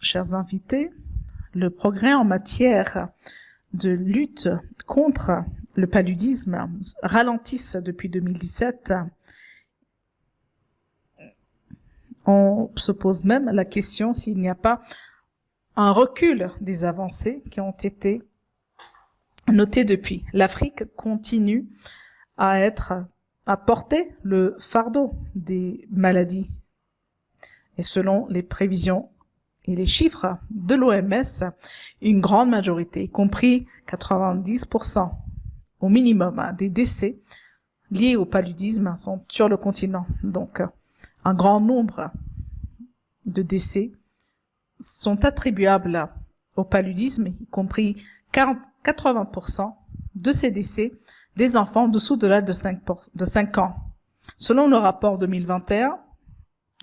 chers invités, le progrès en matière de lutte contre le paludisme ralentissent depuis 2017. On se pose même la question s'il n'y a pas un recul des avancées qui ont été notées depuis. L'Afrique continue à porter le fardeau des maladies. Et selon les prévisions et les chiffres de l'OMS, une grande majorité, y compris 90% au minimum des décès liés au paludisme sont sur le continent. Donc, un grand nombre de décès sont attribuables au paludisme, y compris 80% de ces décès des enfants en dessous de l'âge de 5 ans. Selon le rapport 2021,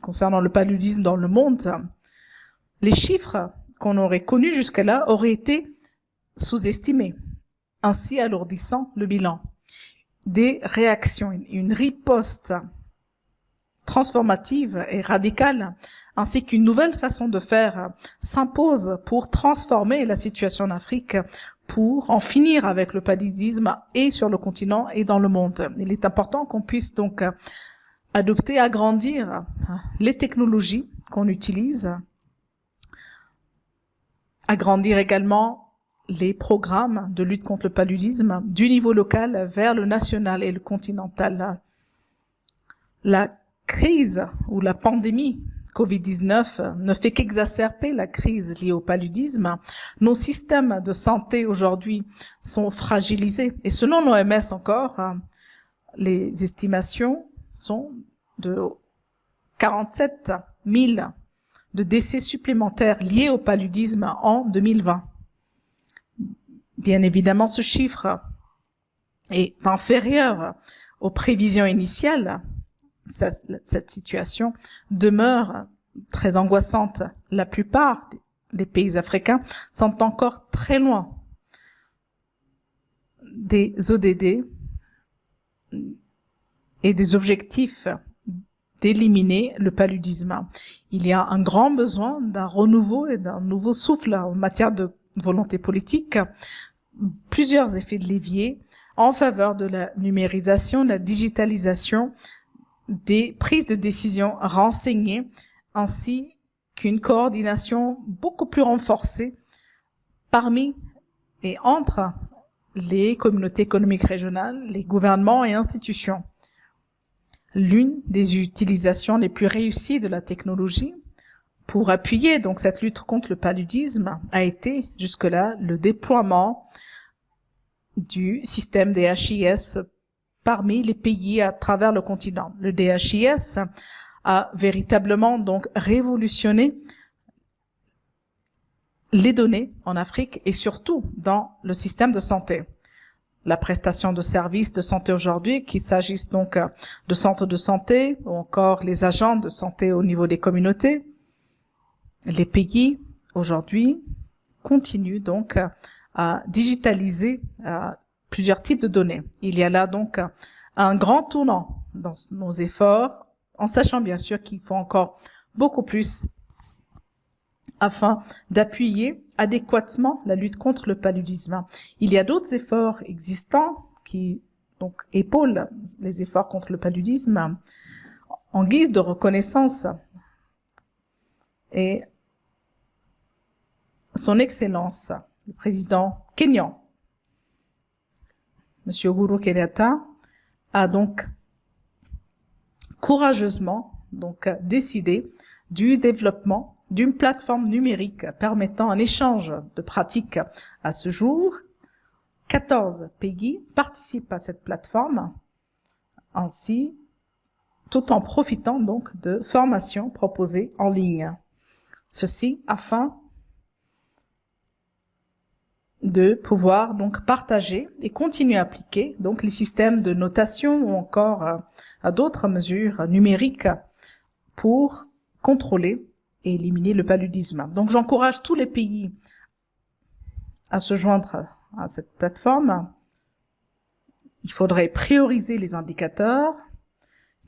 concernant le paludisme dans le monde, les chiffres qu'on aurait connus jusque-là auraient été sous-estimés, ainsi alourdissant le bilan. Des réactions, une riposte transformative et radicale, ainsi qu'une nouvelle façon de faire s'impose pour transformer la situation en Afrique, pour en finir avec le paludisme et sur le continent et dans le monde. Il est important qu'on puisse donc adopter, agrandir les technologies qu'on utilise, agrandir également les programmes de lutte contre le paludisme du niveau local vers le national et le continental. La crise ou la pandémie Covid-19 ne fait qu'exacerber la crise liée au paludisme. Nos systèmes de santé aujourd'hui sont fragilisés. Et selon l'OMS encore, les estimations sont de 47 000 de décès supplémentaires liés au paludisme en 2020. Bien évidemment, ce chiffre est inférieur aux prévisions initiales. Cette situation demeure très angoissante. La plupart des pays africains sont encore très loin des ODD et des objectifs d'éliminer le paludisme. Il y a un grand besoin d'un renouveau et d'un nouveau souffle en matière de volonté politique, plusieurs effets de levier en faveur de la numérisation, de la digitalisation, des prises de décision renseignées, ainsi qu'une coordination beaucoup plus renforcée parmi et entre les communautés économiques régionales, les gouvernements et institutions. L'une des utilisations les plus réussies de la technologie pour appuyer donc cette lutte contre le paludisme a été jusque-là le déploiement du système DHIS parmi les pays à travers le continent. Le DHIS a véritablement donc révolutionné les données en Afrique et surtout dans le système de santé. La prestation de services de santé aujourd'hui, qu'il s'agisse donc de centres de santé ou encore les agents de santé au niveau des communautés, les pays aujourd'hui continuent donc à digitaliser plusieurs types de données. Il y a là donc un grand tournant dans nos efforts, en sachant bien sûr qu'il faut encore beaucoup plus afin d'appuyer adéquatement la lutte contre le paludisme. Il y a d'autres efforts existants qui donc épaulent les efforts contre le paludisme en guise de reconnaissance. Et son Excellence, le président kényan, M. Uhuru Kenyatta, a donc courageusement décidé du développement d'une plateforme numérique permettant un échange de pratiques. À ce jour, 14 pays participent à cette plateforme, ainsi tout en profitant donc de formations proposées en ligne. Ceci afin de pouvoir donc partager et continuer à appliquer donc les systèmes de notation ou encore à d'autres mesures numériques pour contrôler et éliminer le paludisme. Donc j'encourage tous les pays à se joindre à cette plateforme. Il faudrait prioriser les indicateurs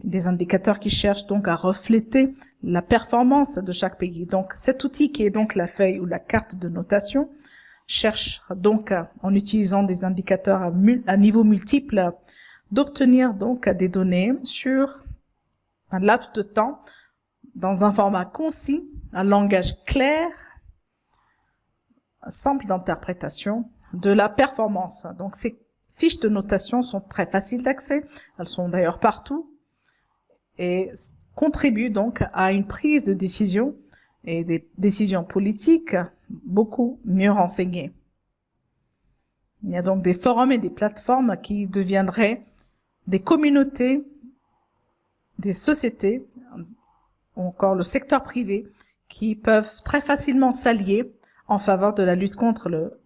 des indicateurs qui cherchent donc à refléter la performance de chaque pays. Donc cet outil qui est donc la feuille ou la carte de notation cherche donc en utilisant des indicateurs à niveau multiple d'obtenir donc des données sur un laps de temps dans un format concis, un langage clair, simple d'interprétation de la performance. Donc ces fiches de notation sont très faciles d'accès, elles sont d'ailleurs partout et contribuent donc à une prise de décision et des décisions politiques beaucoup mieux renseignées. Il y a donc des forums et des plateformes qui deviendraient des communautés, des sociétés, ou encore le secteur privé, qui peuvent très facilement s'allier en faveur de la lutte contre le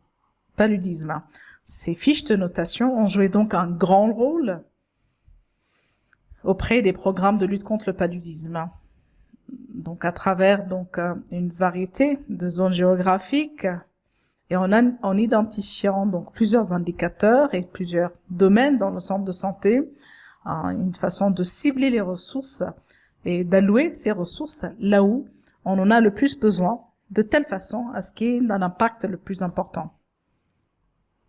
paludisme. Ces fiches de notation ont joué donc un grand rôle auprès des programmes de lutte contre le paludisme. Donc à travers une variété de zones géographiques et en identifiant donc plusieurs indicateurs et plusieurs domaines dans le centre de santé, une façon de cibler les ressources et d'allouer ces ressources là où on en a le plus besoin, de telle façon à ce qu'il y ait un impact le plus important.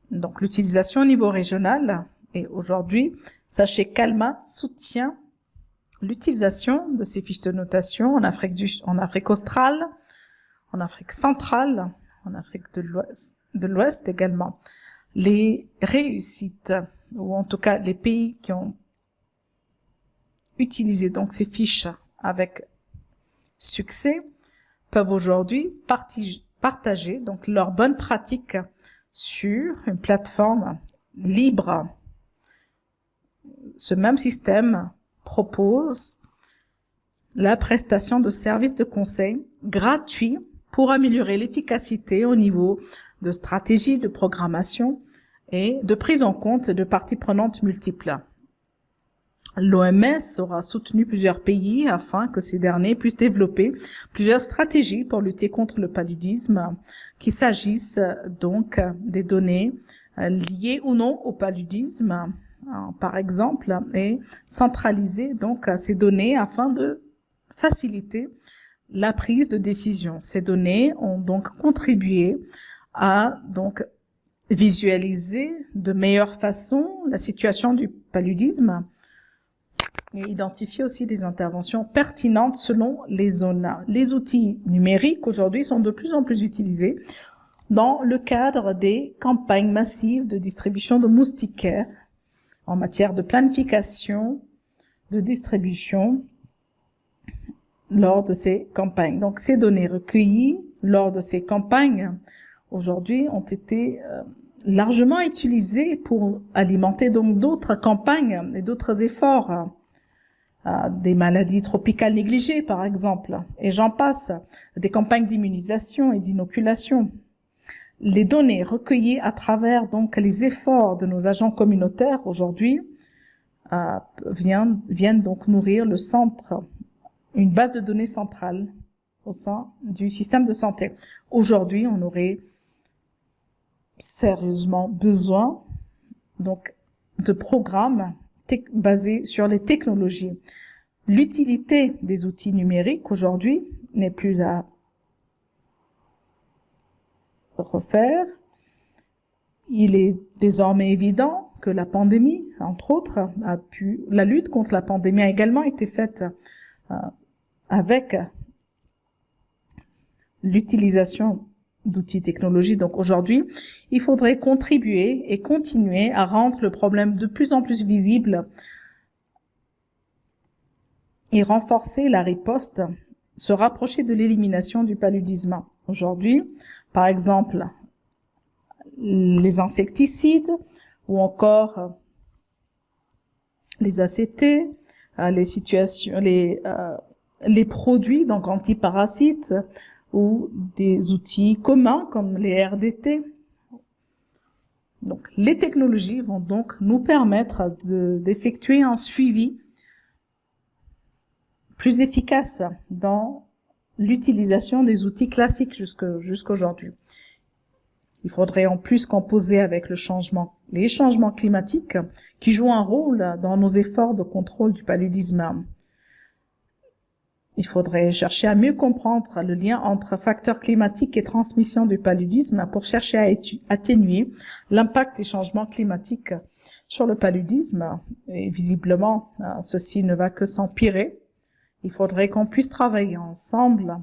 Donc l'utilisation au niveau régional, et aujourd'hui, sachez qu'ALMA soutient l'utilisation de ces fiches de notation en Afrique australe, en Afrique centrale, en Afrique de l'Ouest également. Les réussites, ou en tout cas les pays qui ont utilisé donc ces fiches avec succès, peuvent aujourd'hui partager donc leurs bonnes pratiques sur une plateforme libre. Ce même système propose la prestation de services de conseil gratuits pour améliorer l'efficacité au niveau de stratégie de programmation et de prise en compte de parties prenantes multiples. L'OMS aura soutenu plusieurs pays afin que ces derniers puissent développer plusieurs stratégies pour lutter contre le paludisme, qu'il s'agisse donc des données liées ou non au paludisme, par exemple, et centraliser donc ces données afin de faciliter la prise de décision. Ces données ont donc contribué à donc visualiser de meilleure façon la situation du paludisme et identifier aussi des interventions pertinentes selon les zones. Les outils numériques aujourd'hui sont de plus en plus utilisés dans le cadre des campagnes massives de distribution de moustiquaires en matière de planification, de distribution lors de ces campagnes. Donc ces données recueillies lors de ces campagnes aujourd'hui ont été largement utilisées pour alimenter donc d'autres campagnes et d'autres efforts. Des maladies tropicales négligées, par exemple, et j'en passe, des campagnes d'immunisation et d'inoculation. Les données recueillies à travers donc les efforts de nos agents communautaires aujourd'hui viennent donc nourrir le centre, une base de données centrale au sein du système de santé. Aujourd'hui, on aurait sérieusement besoin donc de programmes basé sur les technologies. L'utilité des outils numériques aujourd'hui n'est plus à refaire. Il est désormais évident que la pandémie, entre autres, la lutte contre la pandémie a également été faite avec l'utilisation d'outils technologiques. Donc aujourd'hui, il faudrait contribuer et continuer à rendre le problème de plus en plus visible et renforcer la riposte, se rapprocher de l'élimination du paludisme. Aujourd'hui, par exemple, les insecticides ou encore les ACT, les produits donc antiparasites, ou des outils communs comme les RDT. Donc, les technologies vont donc nous permettre d'effectuer un suivi plus efficace dans l'utilisation des outils classiques jusqu'aujourd'hui. Il faudrait en plus composer avec les changements climatiques qui jouent un rôle dans nos efforts de contrôle du paludisme. Il faudrait chercher à mieux comprendre le lien entre facteurs climatiques et transmission du paludisme pour chercher à atténuer l'impact des changements climatiques sur le paludisme. Et visiblement, ceci ne va que s'empirer. Il faudrait qu'on puisse travailler ensemble,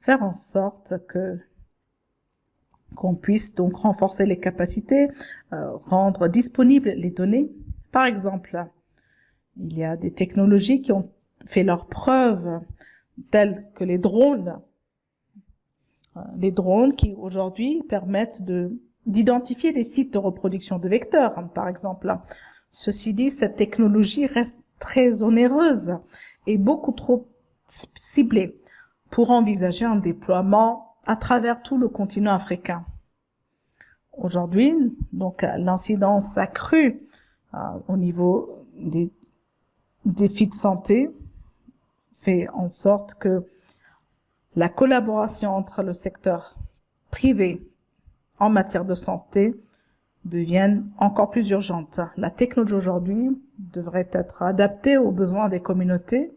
faire en sorte qu'on puisse donc renforcer les capacités, rendre disponibles les données. Par exemple, il y a des technologies qui ont fait leurs preuves, tels que les drones qui aujourd'hui permettent d'identifier les sites de reproduction de vecteurs, par exemple. Ceci dit, cette technologie reste très onéreuse et beaucoup trop ciblée pour envisager un déploiement à travers tout le continent africain. Aujourd'hui, donc, l'incidence accrue au niveau des défis de santé fait en sorte que la collaboration entre le secteur privé en matière de santé devienne encore plus urgente. La technologie aujourd'hui devrait être adaptée aux besoins des communautés,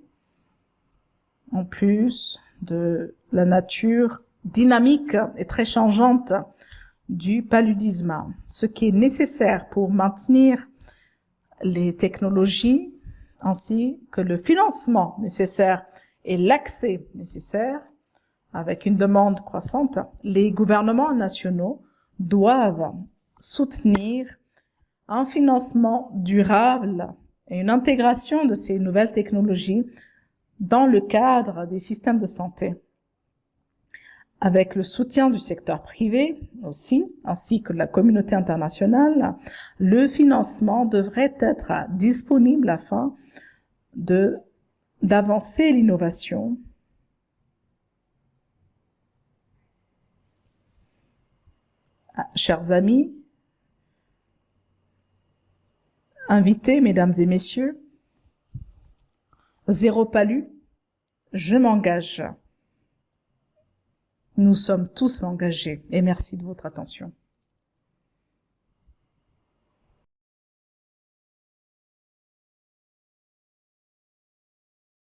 en plus de la nature dynamique et très changeante du paludisme. Ce qui est nécessaire pour maintenir les technologies ainsi que le financement nécessaire et l'accès nécessaire, avec une demande croissante, les gouvernements nationaux doivent soutenir un financement durable et une intégration de ces nouvelles technologies dans le cadre des systèmes de santé. Avec le soutien du secteur privé aussi, ainsi que de la communauté internationale, le financement devrait être disponible afin d'avancer l'innovation. Chers amis, invités, mesdames et messieurs, zéro palu, je m'engage. Nous sommes tous engagés et merci de votre attention.